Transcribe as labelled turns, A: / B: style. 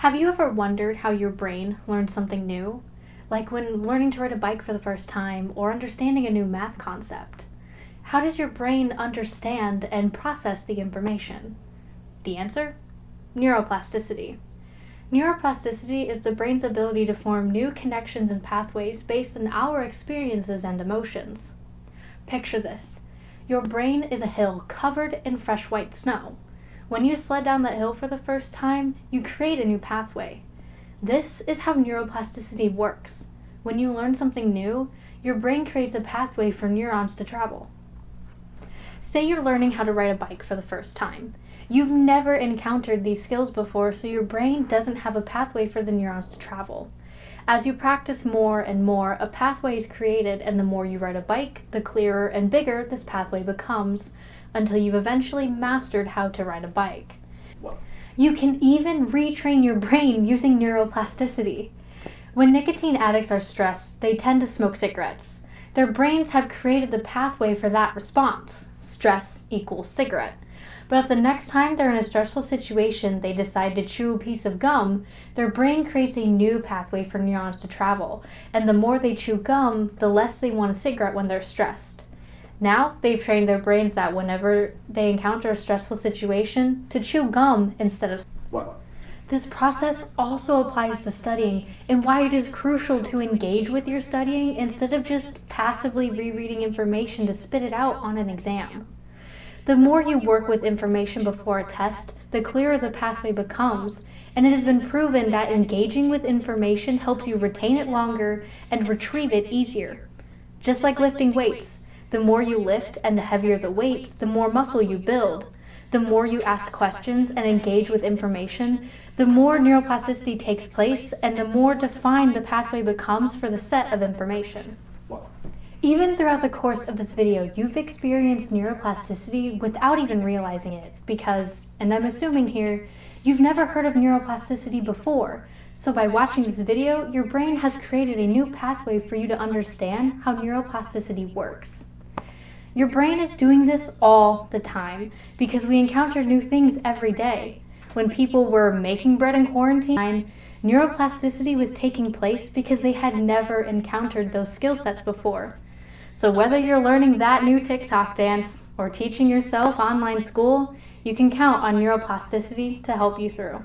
A: Have you ever wondered how your brain learns something new? Like when learning to ride a bike for the first time or understanding a new math concept. How does your brain understand and process the information? The answer? Neuroplasticity. Neuroplasticity is the brain's ability to form new connections and pathways based on our experiences and emotions. Picture this. Your brain is a hill covered in fresh white snow. When you sled down that hill for the first time, you create a new pathway. This is how neuroplasticity works. When you learn something new, your brain creates a pathway for neurons to travel. Say you're learning how to ride a bike for the first time. You've never encountered these skills before, so your brain doesn't have a pathway for the neurons to travel. As you practice more and more, a pathway is created, and the more you ride a bike, the clearer and bigger this pathway becomes, until you've eventually mastered how to ride a bike. You can even retrain your brain using neuroplasticity. When nicotine addicts are stressed, they tend to smoke cigarettes. Their brains have created the pathway for that response. Stress equals cigarette. But if the next time they're in a stressful situation they decide to chew a piece of gum, their brain creates a new pathway for neurons to travel, and the more they chew gum, the less they want a cigarette when they're stressed. Now, they've trained their brains that whenever they encounter a stressful situation, to chew gum instead of. This process also applies to studying and why it is crucial to engage with your studying instead of just passively rereading information to spit it out on an exam. The more you work with information before a test, the clearer the pathway becomes, and it has been proven that engaging with information helps you retain it longer and retrieve it easier. Just like lifting weights. The more you lift and the heavier the weights, the more muscle you build. The more you ask questions and engage with information, the more neuroplasticity takes place and the more defined the pathway becomes for the set of information. Even throughout the course of this video, you've experienced neuroplasticity without even realizing it because, and I'm assuming here, you've never heard of neuroplasticity before. So by watching this video, your brain has created a new pathway for you to understand how neuroplasticity works. Your brain is doing this all the time because we encounter new things every day. When people were making bread in quarantine, neuroplasticity was taking place because they had never encountered those skill sets before. So whether you're learning that new TikTok dance or teaching yourself online school, you can count on neuroplasticity to help you through.